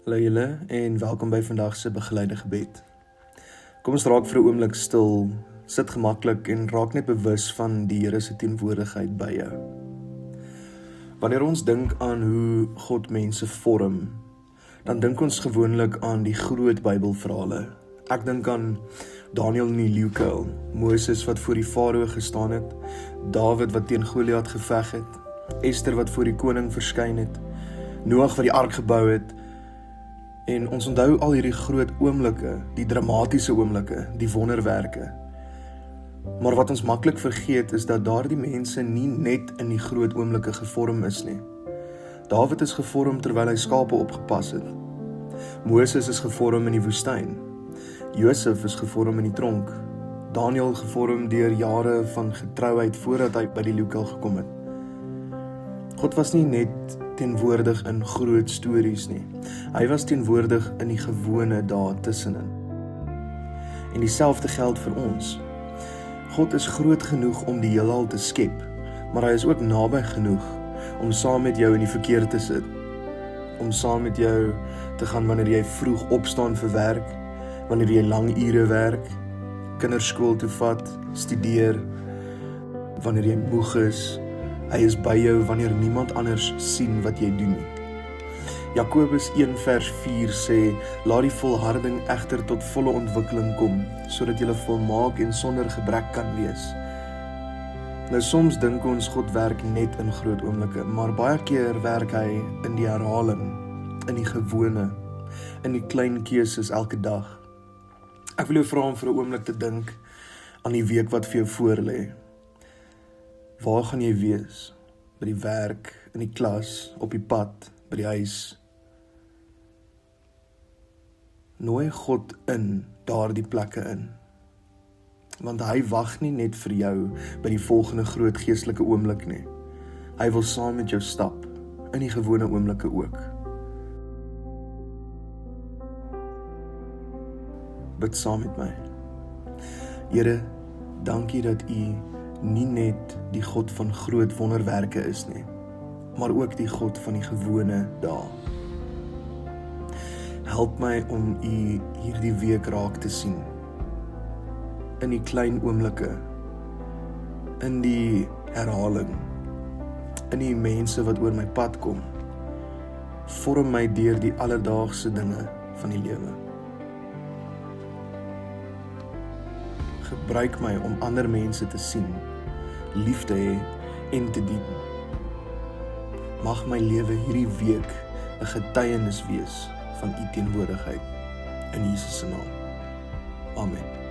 Hallo julle en welkom by vandag se begeleide gebed. Kom ons raak vir 'n oomblik stil, sit gemaklik en raak net bewus van die Here se teenwoordigheid by jou. Wanneer ons dink aan hoe God mense vorm, dan dink ons gewoonlik aan die groot Bybelverhale. Ek dink aan Daniël in die leeukuil, Moses wat voor die farao gestaan het, Dawid wat teen Goliat geveg het, Ester wat voor die koning verskyn het, Noag wat die ark gebou het. En ons onthou al hierdie groot oomblikke, die dramatiese oomblikke, die wonderwerke. Maar wat ons maklik vergeet is dat daardie mense nie net in die groot oomblikke gevorm is nie. Dawid is gevorm terwyl hy skape opgepas het. Moses is gevorm in die woestyn. Josef is gevorm in die tronk. Daniël gevorm deur jare van getrouheid voordat hy by die leeukuil gekom het. God was nie net teenwoordig in groot stories nie. Hy was teenwoordig in die gewone dae tussenin. En dieselfde geld vir ons. God is groot genoeg om die heelal te skep, maar hy is ook naby genoeg om saam met jou in die verkeer te sit. Om saam met jou te gaan wanneer jy vroeg opstaan vir werk, wanneer jy lang ure werk, kinderskool toe vat, studeer, wanneer jy moeg is. Hy is by jou wanneer niemand anders sien wat jy doen nie. Jakobus 1 vers 4 sê, laat die volharding egter tot volle ontwikkeling kom, sodat jy volmaak en sonder gebrek kan wees. Nou soms dink ons God werk net in groot oomblikke, maar baie keer werk hy in die herhaling, in die gewone, in die klein keuses elke dag. Ek wil jou vra om vir 'n oomblik te dink aan die week wat vir jou voorlê. Waar gaan jy wees? By die werk, in die klas, op die pad, by die huis? Nooi God in daardie plekke in. Want hy wag nie net vir jou by die volgende groot geestelike oomblik nie. Hy wil saam met jou stap, in die gewone oomblikke ook. Bid saam met my. Here, dankie dat U nie net die God van groot wonderwerke is nie, maar ook die God van die gewone dae. Help my om U hierdie week raak te sien, in die klein oomblikke, in die herhaling, in die mense wat oor my pad kom. Vorm my deur die alledaagse dinge van die lewe. Gebruik my om ander mense te sien, lief te hê en te dien. Mag my lewe hierdie week 'n getuienis wees van U teenwoordigheid in Jesus se naam. Amen.